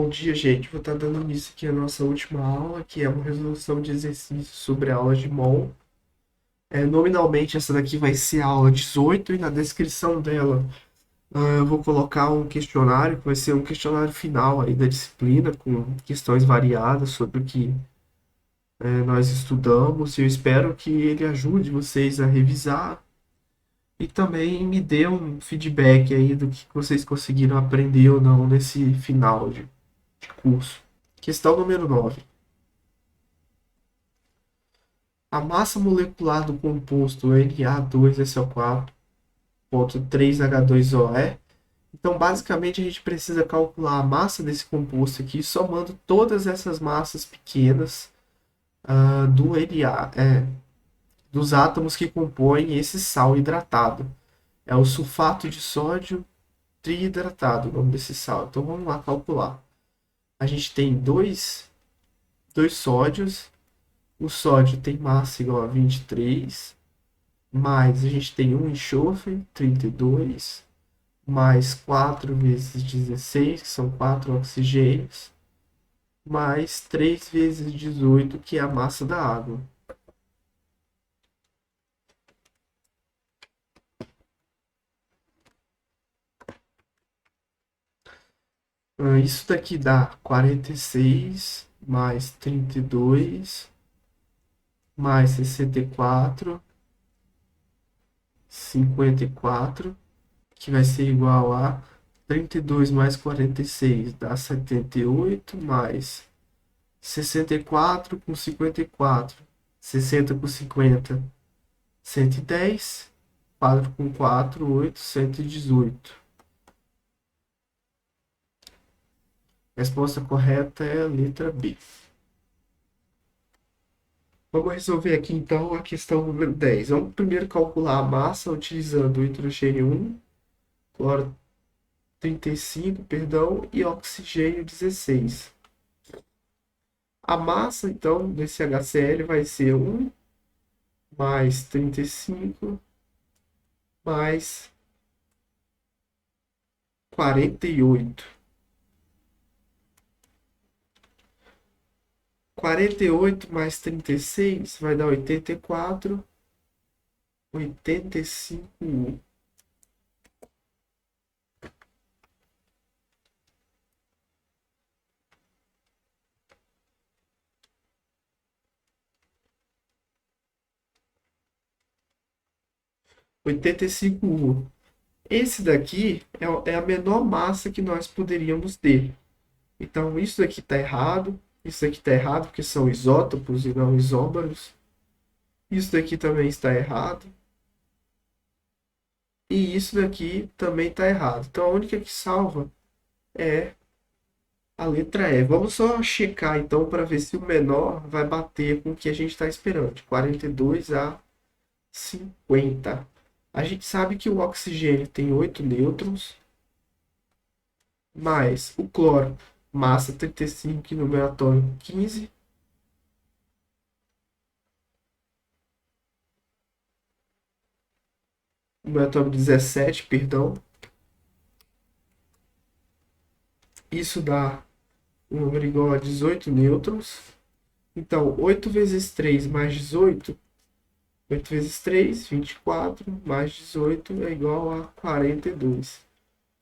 Bom dia, gente. Vou estar dando início aqui à nossa última aula, que é uma resolução de exercícios sobre a aula de mol. Nominalmente, essa daqui vai ser a aula 18 e na descrição dela eu vou colocar um questionário, que vai ser um questionário final aí da disciplina, com questões variadas sobre o que nós estudamos. E eu espero que ele ajude vocês a revisar e também me dê um feedback aí do que vocês conseguiram aprender ou não nesse final de curso. Questão número 9. A massa molecular do composto Na2SO4.3H2O é. Então, basicamente, a gente precisa calcular a massa desse composto aqui, somando todas essas massas pequenas do Na, dos átomos que compõem esse sal hidratado. É o sulfato de sódio triidratado, o nome desse sal. Então, vamos lá calcular. A gente tem dois sódios. O sódio tem massa igual a 23. Mais a gente tem um enxofre, 32, mais 4 vezes 16, que são 4 oxigênios, mais 3 vezes 18, que é a massa da água. Isso daqui dá 46 mais 32 mais 64, 54, que vai ser igual a 32 mais 46 dá 78, mais 64 com 54, 60 com 50, 110, 4 com 4, 8, 118. A resposta correta é a letra B. Vamos resolver aqui então a questão número 10. Vamos primeiro calcular a massa utilizando o hidrogênio 1, cloro 35, perdão, e oxigênio 16. A massa, então, desse HCl vai ser 1 mais 35 mais 48. 48 mais 36 vai dar 84, 85. 85U. Esse daqui é a menor massa que nós poderíamos ter. Então, isso daqui está errado. Isso daqui está errado porque são isótopos e não isóbaros. Isso daqui também está errado. E isso daqui também está errado. Então, a única que salva é a letra E. Vamos só checar então para ver se o menor vai bater com o que a gente está esperando, de 42 a 50. A gente sabe que o oxigênio tem 8 nêutrons, mais o cloro, massa 35 e número atômico 15. Número atômico 17, perdão. Isso dá um número igual a 18 nêutrons. Então, 8 vezes 3 mais 18, 8 vezes 3, 24, mais 18 é igual a 42.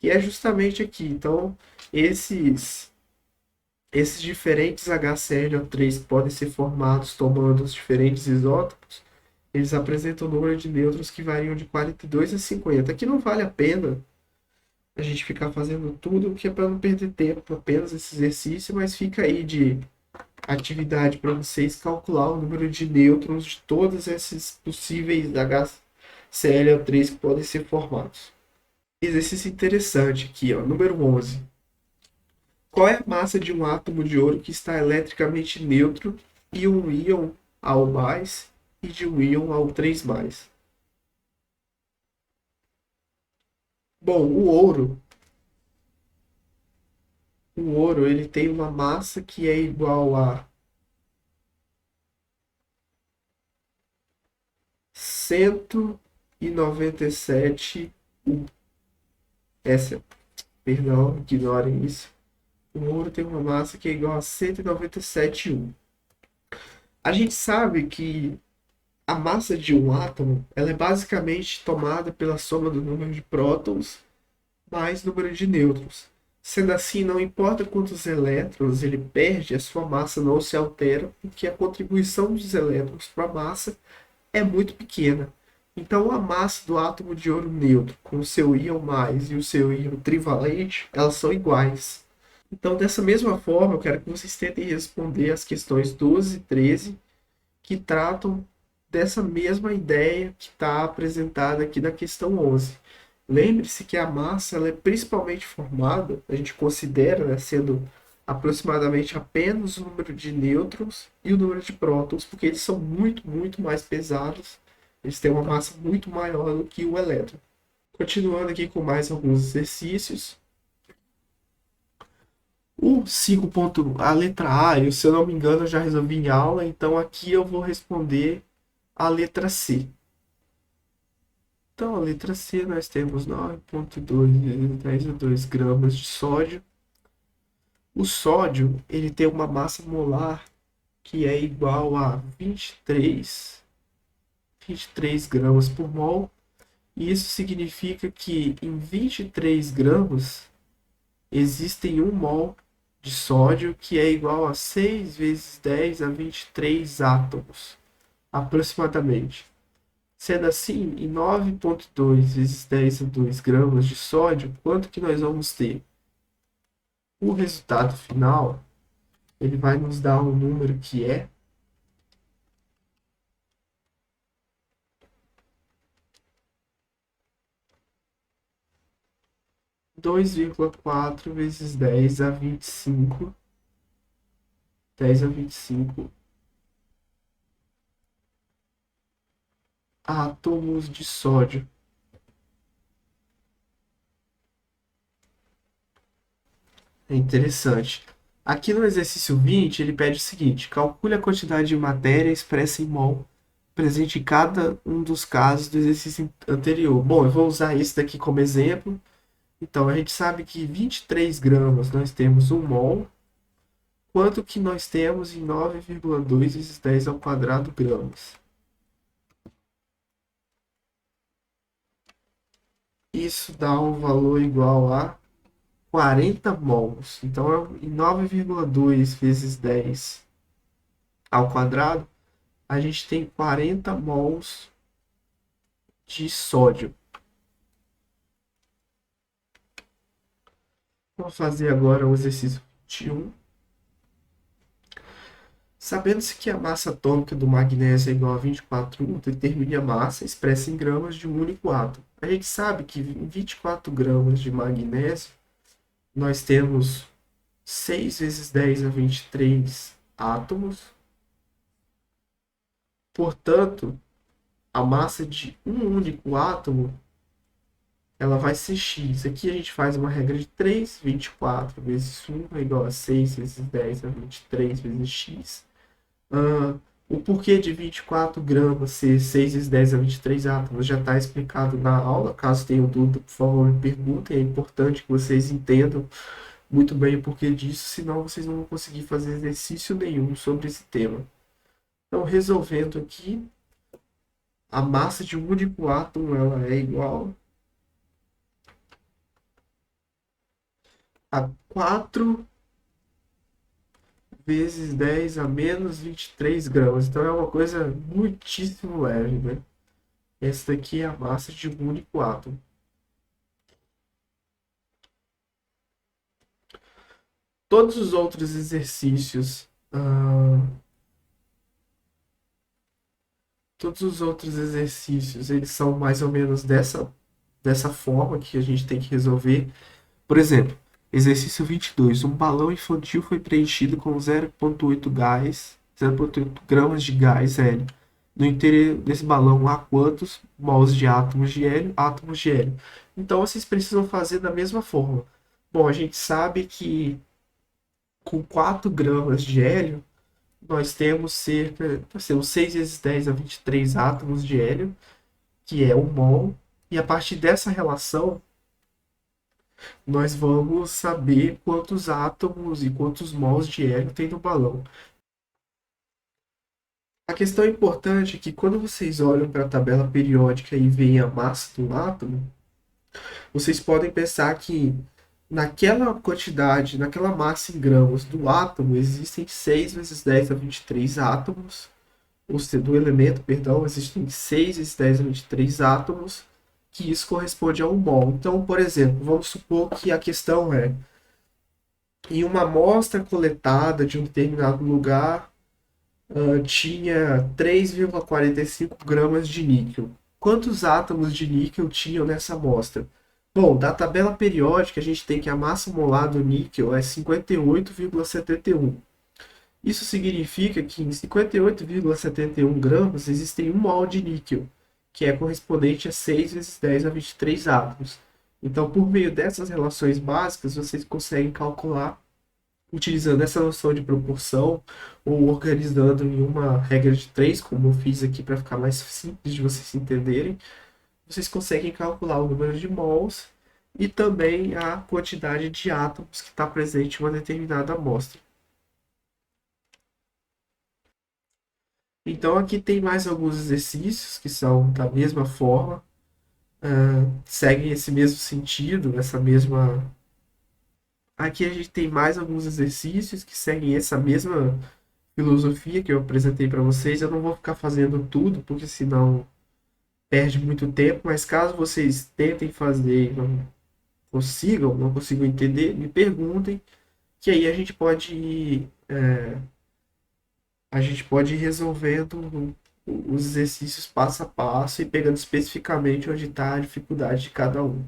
Que é justamente aqui. Então, esses diferentes HClO3 que podem ser formados tomando os diferentes isótopos, eles apresentam um número de nêutrons que variam de 42 a 50. Aqui não vale a pena a gente ficar fazendo tudo, que é para não perder tempo apenas esse exercício, mas fica aí de atividade para vocês calcular o número de nêutrons de todos esses possíveis HClO3 que podem ser formados. Exercício interessante aqui, ó, número 11. Qual é a massa de um átomo de ouro que está eletricamente neutro e um íon Ao+, e de um íon Ao3+? Bom, o ouro ele tem uma massa que é igual a 197 U. Essa, perdão, ignorem isso. O ouro tem uma massa que é igual a 197,1. A gente sabe que a massa de um átomo, ela é basicamente tomada pela soma do número de prótons mais número de nêutrons. Sendo assim, não importa quantos elétrons ele perde, a sua massa não se altera, porque a contribuição dos elétrons para a massa é muito pequena. Então, a massa do átomo de ouro neutro, com o seu íon mais e o seu íon trivalente, elas são iguais. Então, dessa mesma forma, eu quero que vocês tentem responder as questões 12 e 13, que tratam dessa mesma ideia que está apresentada aqui na questão 11. Lembre-se que a massa ela é principalmente formada, a gente considera, né, sendo aproximadamente apenas o número de nêutrons e o número de prótons, porque eles são muito, muito mais pesados, eles têm uma massa muito maior do que o elétron. Continuando aqui com mais alguns exercícios. O 5. A letra A, se eu não me engano, eu já resolvi em aula, então aqui eu vou responder a letra C. Então, a letra C, nós temos 9,2 vezes 10 a 2 gramas de sódio. O sódio, ele tem uma massa molar que é igual a 23 gramas por mol. E isso significa que em 23 gramas existem 1 mol de sódio, que é igual a 6 vezes 10 a 23 átomos, aproximadamente. Sendo assim, em 9,2 vezes 10 a 2 gramas de sódio, quanto que nós vamos ter? O resultado final, ele vai nos dar um número que é 2,4 vezes 10 a 25 átomos de sódio. É interessante. Aqui no exercício 20, ele pede o seguinte: calcule a quantidade de matéria expressa em mol presente em cada um dos casos do exercício anterior. Bom, eu vou usar esse daqui como exemplo. Então, a gente sabe que 23 gramas nós temos 1 mol, quanto que nós temos em 9,2 vezes 10 ao quadrado gramas. Isso dá um valor igual a 40 mols. Então, em 9,2 vezes 10 ao quadrado, a gente tem 40 mols de sódio. Vamos fazer agora o exercício 21. Sabendo-se que a massa atômica do magnésio é igual a 24, determine a massa expressa em gramas de um único átomo. A gente sabe que em 24 gramas de magnésio, nós temos 6 vezes 10 a 23 átomos. Portanto, a massa de um único átomo ela vai ser x. Aqui a gente faz uma regra de 3, 24 vezes 1 é igual a 6 vezes 10 a 23 vezes x. O porquê de 24 gramas ser 6 vezes 10 a 23 átomos já está explicado na aula. Caso tenham dúvida, por favor, me perguntem. É importante que vocês entendam muito bem o porquê disso, senão vocês não vão conseguir fazer exercício nenhum sobre esse tema. Então, resolvendo aqui, a massa de um único átomo ela é igual a 4 vezes 10 a menos 23 gramas. Então é uma coisa muitíssimo leve, né? Essa daqui é a massa de um único átomo. Todos os outros exercícios, eles são mais ou menos dessa forma que a gente tem que resolver. Por exemplo, exercício 22. Um balão infantil foi preenchido com 0,8 gramas de gás hélio. No interior desse balão há quantos mols de átomos de hélio? Átomos de hélio. Então, vocês precisam fazer da mesma forma. Bom, a gente sabe que com 4 gramas de hélio, nós temos 6 vezes 10 a 23 átomos de hélio, que é 1 mol. E a partir dessa relação, nós vamos saber quantos átomos e quantos mols de hélio tem no balão. A questão importante é que quando vocês olham para a tabela periódica e veem a massa do átomo, vocês podem pensar que naquela quantidade, naquela massa em gramas do átomo, existem 6 vezes 10 a 23 átomos, do elemento, perdão, existem 6 vezes 10 a 23 átomos, que isso corresponde a um mol. Então, por exemplo, vamos supor que a questão é, em uma amostra coletada de um determinado lugar, tinha 3,45 gramas de níquel. Quantos átomos de níquel tinham nessa amostra? Bom, da tabela periódica, a gente tem que a massa molar do níquel é 58,71. Isso significa que em 58,71 gramas existem 1 mol de níquel, que é correspondente a 6 vezes 10 a 23 átomos. Então, por meio dessas relações básicas, vocês conseguem calcular, utilizando essa noção de proporção, ou organizando em uma regra de 3, como eu fiz aqui para ficar mais simples de vocês entenderem, vocês conseguem calcular o número de mols e também a quantidade de átomos que está presente em uma determinada amostra. Então aqui tem mais alguns exercícios que são da mesma forma, seguem esse mesmo sentido, essa mesma. Aqui a gente tem mais alguns exercícios que seguem essa mesma filosofia que eu apresentei para vocês. Eu não vou ficar fazendo tudo, porque senão perde muito tempo, mas caso vocês tentem fazer e não consigam, não consigam entender, me perguntem, que aí a gente pode ir resolvendo os exercícios passo a passo e pegando especificamente onde está a dificuldade de cada um.